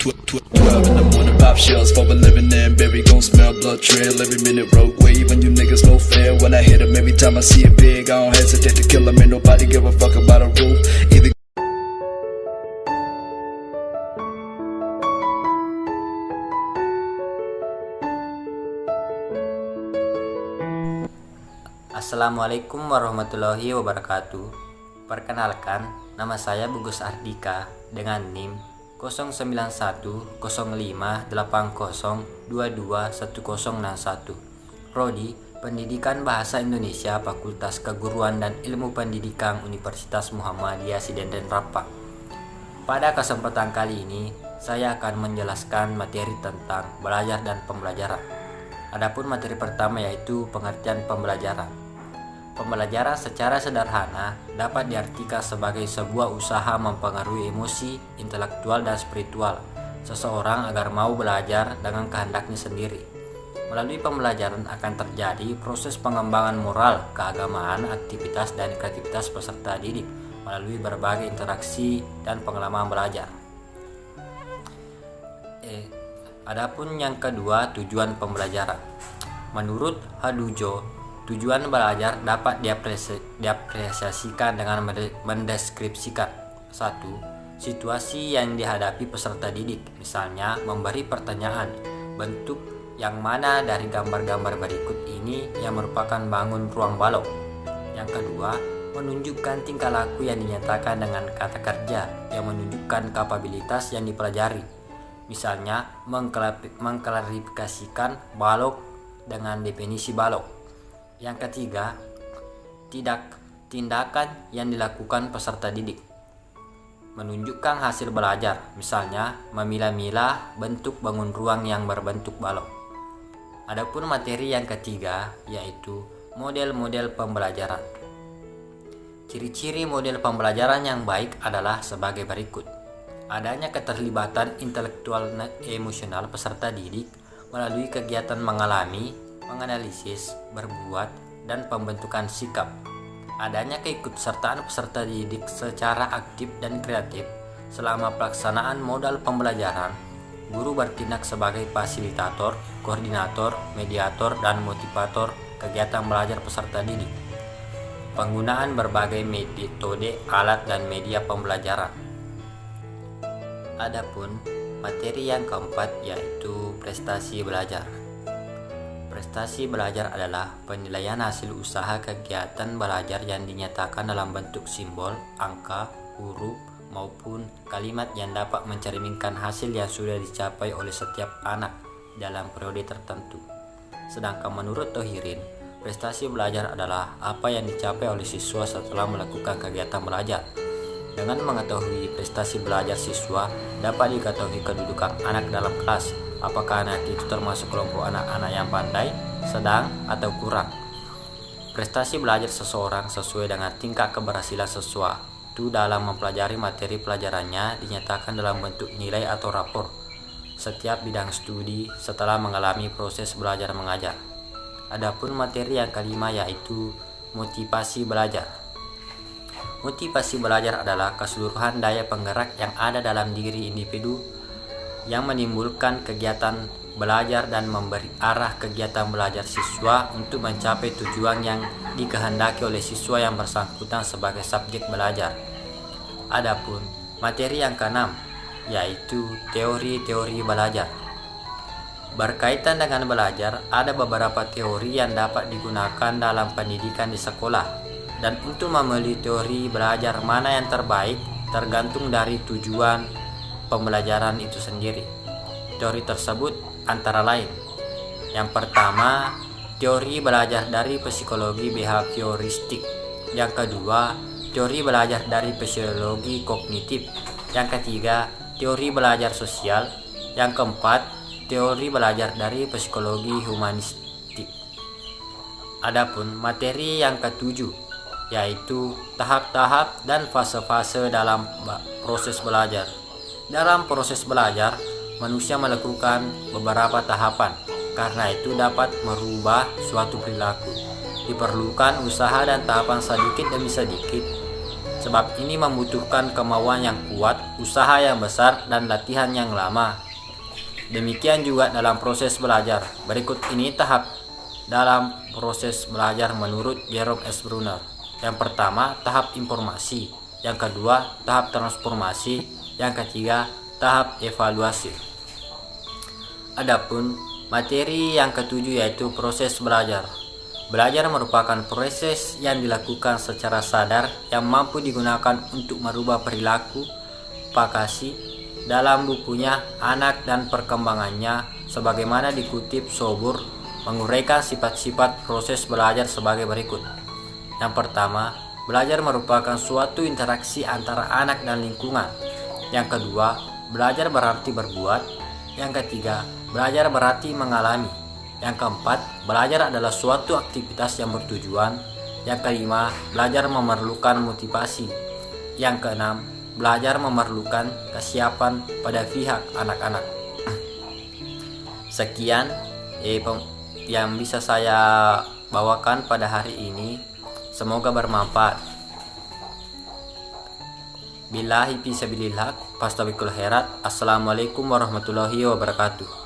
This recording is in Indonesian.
12 in the morning, pop shells for a living and berry gon' smell blood trail every minute road wave and you niggas no fair. When I hit 'em every time I see it big, I don't hesitate to kill 'em. Ain't nobody give a fuck about a roof. Either Assalamualaikum warahmatullahi wabarakatuh. Perkenalkan, nama saya Bugus Ardika dengan NIM 091058022101. Prodi Pendidikan Bahasa Indonesia Fakultas Keguruan dan Ilmu Pendidikan Universitas Muhammadiyah Sidenden Rapa. Pada kesempatan kali ini, saya akan menjelaskan materi tentang belajar dan pembelajaran. Adapun materi pertama yaitu pengertian pembelajaran. Pembelajaran secara sederhana dapat diartikan sebagai sebuah usaha mempengaruhi emosi, intelektual, dan spiritual seseorang agar mau belajar dengan kehendaknya sendiri. Melalui pembelajaran akan terjadi proses pengembangan moral, keagamaan, aktivitas, dan kreativitas peserta didik melalui berbagai interaksi dan pengalaman belajar. Adapun yang kedua, tujuan pembelajaran. Menurut Hadujo, tujuan belajar dapat diapresiasikan dengan mendeskripsikan 1. Situasi yang dihadapi peserta didik, misalnya memberi pertanyaan, bentuk yang mana dari gambar-gambar berikut ini yang merupakan bangun ruang balok. Yang kedua, menunjukkan tingkah laku yang dinyatakan dengan kata kerja yang menunjukkan kapabilitas yang dipelajari, misalnya mengklarifikasikan balok dengan definisi balok. Yang ketiga, tindakan yang dilakukan peserta didik menunjukkan hasil belajar, misalnya memilah-milah bentuk bangun ruang yang berbentuk balok. Adapun materi yang ketiga yaitu model-model pembelajaran. Ciri-ciri model pembelajaran yang baik adalah sebagai berikut. Adanya keterlibatan intelektual emosional peserta didik melalui kegiatan mengalami, menganalisis, berbuat, dan pembentukan sikap. Adanya keikutsertaan peserta didik secara aktif dan kreatif selama pelaksanaan modal pembelajaran. Guru bertindak sebagai fasilitator, koordinator, mediator, dan motivator kegiatan belajar peserta didik. Penggunaan berbagai metode, alat, dan media pembelajaran. Adapun materi yang keempat yaitu prestasi belajar. Prestasi belajar adalah penilaian hasil usaha kegiatan belajar yang dinyatakan dalam bentuk simbol, angka, huruf, maupun kalimat yang dapat mencerminkan hasil yang sudah dicapai oleh setiap anak dalam periode tertentu. Sedangkan menurut Thohirin, prestasi belajar adalah apa yang dicapai oleh siswa setelah melakukan kegiatan belajar. Dengan mengetahui prestasi belajar siswa, dapat diketahui kedudukan anak dalam kelas. Apakah anak itu termasuk kelompok anak-anak yang pandai, sedang, atau kurang. Prestasi belajar seseorang sesuai dengan tingkat keberhasilan siswa itu dalam mempelajari materi pelajarannya dinyatakan dalam bentuk nilai atau rapor setiap bidang studi setelah mengalami proses belajar mengajar. Adapun materi yang kelima yaitu motivasi belajar. Motivasi belajar adalah keseluruhan daya penggerak yang ada dalam diri individu yang menimbulkan kegiatan belajar dan memberi arah kegiatan belajar siswa untuk mencapai tujuan yang dikehendaki oleh siswa yang bersangkutan sebagai subjek belajar. Adapun materi yang keenam yaitu teori-teori belajar. Berkaitan dengan belajar, ada beberapa teori yang dapat digunakan dalam pendidikan di sekolah, dan untuk memilih teori belajar mana yang terbaik tergantung dari tujuan pembelajaran itu sendiri. Teori tersebut antara lain: yang pertama, teori belajar dari psikologi behavioristik. Yang kedua, teori belajar dari psikologi kognitif. Yang ketiga, teori belajar sosial. Yang keempat, teori belajar dari psikologi humanistik. Adapun materi yang ketujuh yaitu tahap-tahap dan fase-fase dalam proses belajar. Dalam proses belajar, manusia melakukan beberapa tahapan. Karena itu dapat merubah suatu perilaku. Diperlukan usaha dan tahapan sedikit demi sedikit Sebab ini membutuhkan kemauan yang kuat, usaha yang besar, dan latihan yang lama. Demikian juga dalam proses belajar. Berikut ini tahap dalam proses belajar menurut Jerome S. Brunner. Yang pertama, tahap informasi. Yang kedua, tahap transformasi. Yang ketiga, tahap evaluasi. Adapun materi yang ketujuh yaitu proses belajar. Belajar merupakan proses yang dilakukan secara sadar yang mampu digunakan untuk merubah perilaku. Pakasi dalam bukunya Anak dan Perkembangannya sebagaimana dikutip Sobur menguraikan sifat-sifat proses belajar sebagai berikut. Yang pertama, belajar merupakan suatu interaksi antara anak dan lingkungan. Yang kedua, belajar berarti berbuat. Yang ketiga, belajar berarti mengalami. Yang keempat, belajar adalah suatu aktivitas yang bertujuan. Yang kelima, belajar memerlukan motivasi. Yang keenam, belajar memerlukan kesiapan pada pihak anak-anak. Sekian yang bisa saya bawakan pada hari ini. Semoga bermanfaat. Billahi fisabilillah, fastabiqul khairat. Assalamualaikum warahmatullahi wabarakatuh.